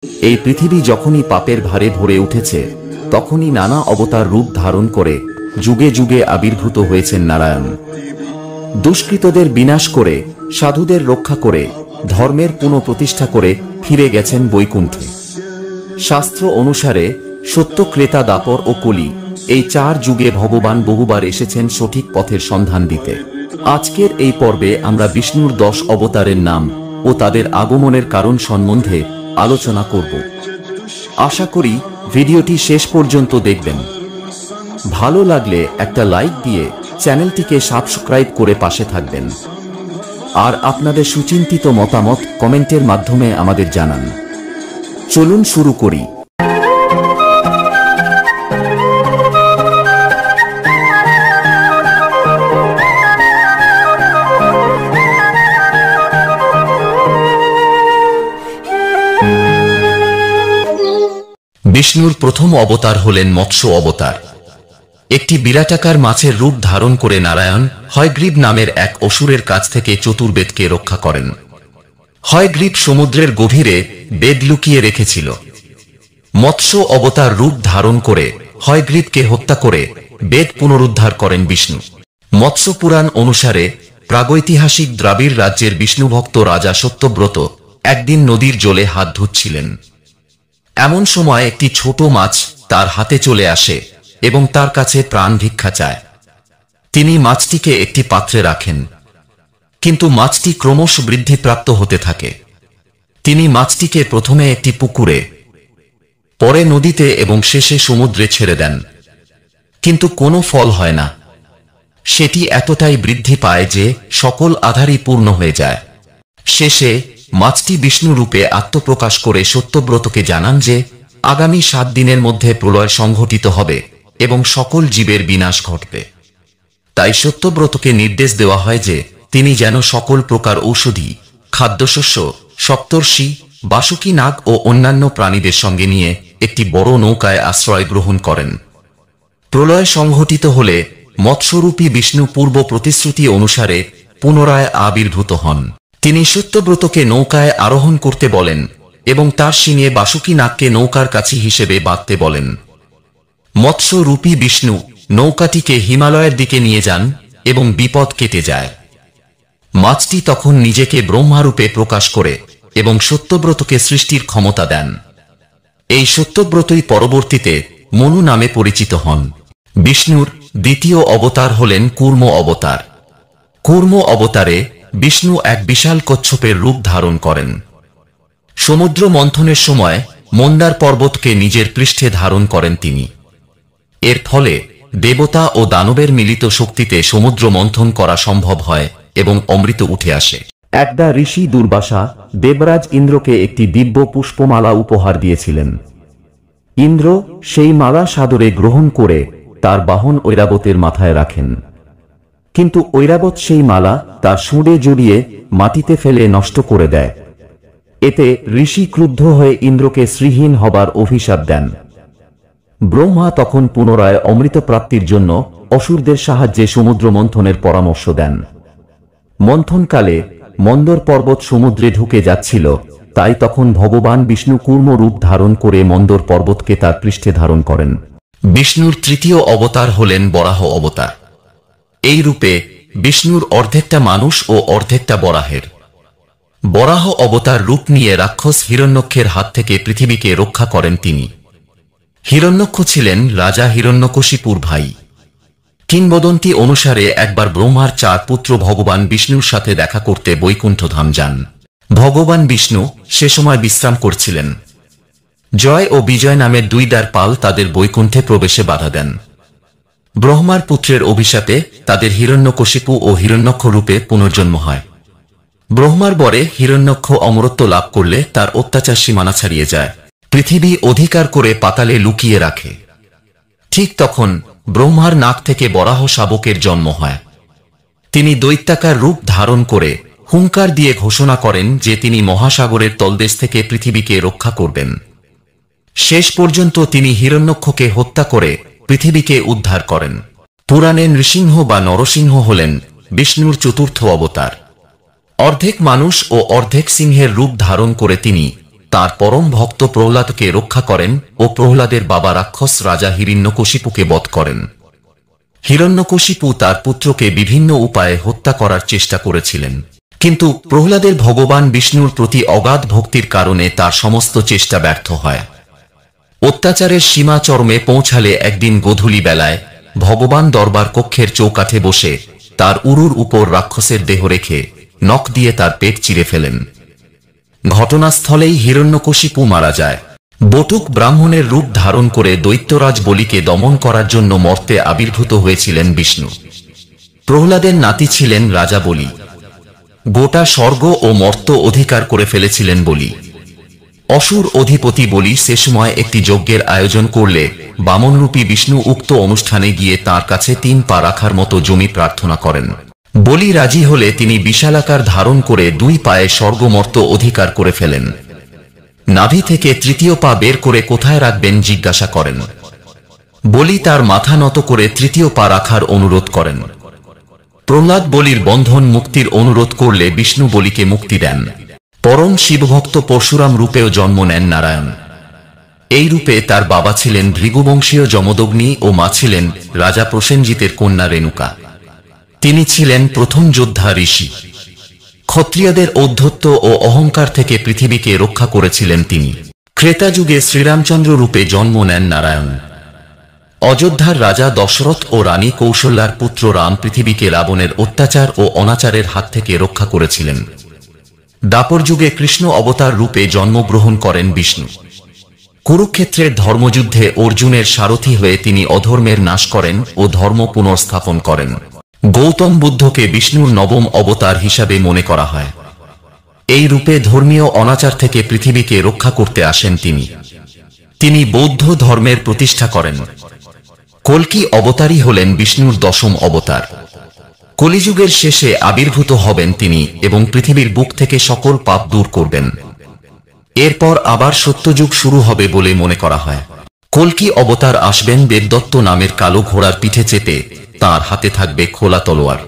এই পৃথিবী যখনই পাপের ভারে ভরে উঠেছে তখনই নানা অবতার রূপ ধারণ করে যুগে যুগে আবির্ভূত হয়েছেন নারায়ণ। দুষ্কৃতদের বিনাশ করে, সাধুদের রক্ষা করে, ধর্মের পুনঃপ্রতিষ্ঠা করে ফিরে গেছেন বৈকুণ্ঠে। শাস্ত্র অনুসারে সত্য, ত্রেতা, দ্বাপর ও কলি এই 4 যুগে ভগবান বহুবার এসেছেন সঠিক পথের সন্ধান দিতে। আজকের এই পর্বে আমরা বিষ্ণুর 10 অবতারের নাম ও তাদের আগমনের কারণ সম্বন্ধে আলোচনা করব। আশা করি ভিডিওটি শেষ পর্যন্ত দেখবেন। ভালো লাগলে একটা লাইক দিয়ে চ্যানেলটিকে সাবস্ক্রাইব করে পাশে থাকবেন আর আপনাদের সুচিন্তিত মতামত কমেন্টের মাধ্যমে আমাদের জানান। চলুন শুরু করি। বিষ্ণুর প্রথম অবতার হলেন মৎস্য অবতার। একটি বিরাটাকার মাছের রূপ ধারণ করে নারায়ণ হয়গ্রীব নামের এক অসুরের কাছ থেকে চতুর্বেদকে রক্ষা করেন। হয়গ্রীব সমুদ্রের গভীরে বেদ লুকিয়ে রেখেছিল। মৎস্য অবতার রূপ ধারণ করে হয়গ্রীবকে হত্যা করে বেদ পুনরুদ্ধার করেন বিষ্ণু। মৎস্য পুরাণ অনুসারে প্রাগৈতিহাসিক দ্রাবিড় রাজ্যের বিষ্ণুভক্ত রাজা সত্যব্রত একদিন নদীর জলে হাত ধুচ্ছিলেন। এমন সময় একটি ছোট মাছ তার হাতে চলে আসে এবং তার কাছে প্রাণ ভিক্ষা চায়। তিনি মাছটিকে একটি পাত্রে রাখেন, কিন্তু মাছটি ক্রমশ বৃদ্ধিপ্রাপ্ত হতে থাকে। তিনি মাছটিকে প্রথমে একটি পুকুরে, পরে নদীতে এবং শেষে সমুদ্রে ছেড়ে দেন, কিন্তু কোনো ফল হয় না। সেটি এতটাই বৃদ্ধি পায় যে সকল আধারই পূর্ণ হয়ে যায়। শেষে মাছটি বিষ্ণু রূপে আত্মপ্রকাশ করে সত্যব্রতকে জানান যে আগামী 7 দিনের মধ্যে প্রলয় সংঘটিত হবে এবং সকল জীবের বিনাশ ঘটবে। তাই সত্যব্রতকে নির্দেশ দেওয়া হয় যে তিনি যেন সকল প্রকার ঔষধি, খাদ্যশস্য, সপ্তর্ষি, বাসুকী নাগ ও অন্যান্য প্রাণীদের সঙ্গে নিয়ে একটি বড় নৌকায় আশ্রয় গ্রহণ করেন। প্রলয় সংঘটিত হলে মৎস্যরূপী বিষ্ণু পূর্ব প্রতিশ্রুতি অনুসারে পুনরায় আবির্ভূত হন। তিনি সত্যব্রতকে নৌকায় আরোহণ করতে বলেন এবং তার শিঙে বাসুকী নাগকে নৌকার কাছি হিসেবে বাঁধতে বলেন। মৎস্যরূপী বিষ্ণু নৌকাটিকে হিমালয়ের দিকে নিয়ে যান এবং বিপদ কেটে যায়। মাছটি তখন নিজেকে ব্রহ্মারূপে প্রকাশ করে এবং সত্যব্রতকে সৃষ্টির ক্ষমতা দেন। এই সত্যব্রতই পরবর্তীতে মনু নামে পরিচিত হন। বিষ্ণুর দ্বিতীয় অবতার হলেন কূর্ম অবতার। কূর্ম অবতারে বিষ্ণু এক বিশাল কচ্ছপের রূপ ধারণ করেন। সমুদ্র মন্থনের সময় মন্দার পর্বতকে নিজের পৃষ্ঠে ধারণ করেন তিনি। এর ফলে দেবতা ও দানবের মিলিত শক্তিতে সমুদ্র মন্থন করা সম্ভব হয় এবং অমৃত উঠে আসে। একদা ঋষি দুর্বাসা দেবরাজ ইন্দ্রকে একটি দিব্য পুষ্পমালা উপহার দিয়েছিলেন। ইন্দ্র সেই মালা সাদরে গ্রহণ করে তার বাহন ঐরাবতের মাথায় রাখেন, কিন্তু ঐরাবত সেই মালা তার শুঁড়ে জড়িয়ে মাটিতে ফেলে নষ্ট করে দেয়। এতে ঋষি ক্রুদ্ধ হয়ে ইন্দ্রকে শ্রীহীন হবার অভিশাপ দেন। ব্রহ্মা তখন পুনরায় অমৃত প্রাপ্তির জন্য অসুরদের সাহায্যে সমুদ্র মন্থনের পরামর্শ দেন। মন্থনকালে মন্দর পর্বত সমুদ্রে ঢুকে যাচ্ছিল, তাই তখন ভগবান বিষ্ণু কূর্ম রূপ ধারণ করে মন্দর পর্বতকে তার পৃষ্ঠে ধারণ করেন। বিষ্ণুর তৃতীয় অবতার হলেন বরাহ অবতার। এই রূপে বিষ্ণুর অর্ধেকটা মানুষ ও অর্ধেকটা বরাহের। বরাহ অবতার রূপ নিয়ে রাক্ষস হিরণ্যক্ষের হাত থেকে পৃথিবীকে রক্ষা করেন তিনি। হিরণ্যক্ষ ছিলেন রাজা হিরণ্যকশিপুর ভাই। কিংবদন্তি অনুসারে একবার ব্রহ্মার 4 পুত্র ভগবান বিষ্ণুর সাথে দেখা করতে বৈকুণ্ঠ ধাম যান। ভগবান বিষ্ণু সে সময় বিশ্রাম করছিলেন। জয় ও বিজয় নামের 2 দ্বারপাল তাদের বৈকুণ্ঠে প্রবেশে বাধা দেন। ব্রহ্মার পুত্রের অভিশাপে তাদের হিরণ্যকশিপু ও হিরণ্যক্ষ রূপে পুনর্জন্ম হয়। ব্রহ্মার বরে হিরণ্যক্ষ অমরত্ব লাভ করলে তার অত্যাচার সীমানা ছাড়িয়ে যায়। পৃথিবী অধিকার করে পাতালে লুকিয়ে রাখে। ঠিক তখন ব্রহ্মার নাক থেকে বরাহ শাবকের জন্ম হয়। তিনি দৈত্যাকার রূপ ধারণ করে হুঙ্কার দিয়ে ঘোষণা করেন যে তিনি মহাসাগরের তলদেশ থেকে পৃথিবীকে রক্ষা করবেন। শেষ পর্যন্ত তিনি হিরণ্যক্ষকে হত্যা করে পৃথিবীকে উদ্ধার করেন। পুরাণে নৃসিংহ বা নরসিংহ হলেন বিষ্ণুর চতুর্থ অবতার। অর্ধেক মানুষ ও অর্ধেক সিংহের রূপ ধারণ করে তিনি তার পরম ভক্ত প্রহ্লাদকে রক্ষা করেন ও প্রহ্লাদের বাবা রাক্ষস রাজা হিরণ্যকশিপুকে বধ করেন। হিরণ্যকশিপু তার পুত্রকে বিভিন্ন উপায়ে হত্যা করার চেষ্টা করেছিলেন, কিন্তু প্রহ্লাদের ভগবান বিষ্ণুর প্রতি অগাধ ভক্তির কারণে তার সমস্ত চেষ্টা ব্যর্থ হয়। অত্যাচারের সীমা চরমে পৌঁছালে একদিন গোধূলি বেলায় ভগবান দরবার কক্ষের চৌকাঠে বসে তার উরুর উপর রাক্ষসের দেহ রেখে নখ দিয়ে তার পেট চিরে ফেলেন। ঘটনাস্থলেই হিরণ্যকশিপু মারা যায়। বটুক ব্রাহ্মণের রূপ ধারণ করে দৈত্যরাজ বলিকে দমন করার জন্য মর্তে আবির্ভূত হয়েছিলেন বিষ্ণু। প্রহ্লাদের নাতি ছিলেন রাজা বলি। গোটা স্বর্গ ও মর্ত অধিকার করে ফেলেছিলেন বলি। অসুর অধিপতি বলি সে সময় একটি যজ্ঞের আয়োজন করলে বামনরূপী বিষ্ণু উক্ত অনুষ্ঠানে গিয়ে তার কাছে 3 পা রাখার মতো জমি প্রার্থনা করেন। বলি রাজি হলে তিনি বিশালাকার ধারণ করে 2 পায়ে স্বর্গমর্ত অধিকার করে ফেলেন। নাভি থেকে 3য় পা বের করে কোথায় রাখবেন জিজ্ঞাসা করেন। বলি তার মাথা নত করে 3য় পা রাখার অনুরোধ করেন। প্রহ্লাদ বলির বন্ধন মুক্তির অনুরোধ করলে বিষ্ণু বলিকে মুক্তি দেন। পরম শিবভক্ত পরশুরাম রূপেও জন্ম নেন নারায়ণ। এই রূপে তার বাবা ছিলেন ভৃগুবংশীয় যমদগ্নি ও মা ছিলেন রাজা প্রসেনজিতের কন্যা রেণুকা। তিনি ছিলেন প্রথম যোদ্ধা ঋষি। ক্ষত্রিয়দের ঔদ্ধত্য ও অহংকার থেকে পৃথিবীকে রক্ষা করেছিলেন তিনি। ত্রেতা যুগে শ্রীরামচন্দ্র রূপে জন্ম নেন নারায়ণ। অযোধ্যার রাজা দশরথ ও রানী কৌশল্যার পুত্র রাম পৃথিবীকে রাবণের অত্যাচার ও অনাচারের হাত থেকে রক্ষা করেছিলেন। দাপর যুগে কৃষ্ণ অবতার রূপে জন্মগ্রহণ করেন বিষ্ণু। কুরুক্ষেত্রের ধর্মযুদ্ধে অর্জুনের সারথি হয়ে তিনি অধর্মের নাশ করেন ও ধর্ম পুনর্স্থাপন করেন। গৌতম বুদ্ধকে বিষ্ণুর নবম অবতার হিসাবে মনে করা হয়। এই রূপে ধর্মীয় অনাচার থেকে পৃথিবীকে রক্ষা করতে আসেন তিনি। তিনি বৌদ্ধ ধর্মের প্রতিষ্ঠা করেন। কল্কি অবতারই হলেন বিষ্ণুর 10ম অবতার। কলিযুগের শেষে আবির্ভূত হবেন তিনি এবং পৃথিবীর বুক থেকে সকল পাপ দূর করবেন। এরপর আবার সত্যযুগ শুরু হবে বলে মনে করা হয়। কল্কি অবতার আসবেন দেবদত্ত নামের কালো ঘোড়ার পিঠে চেপে, তাঁর হাতে থাকবে খোলা তলোয়ার।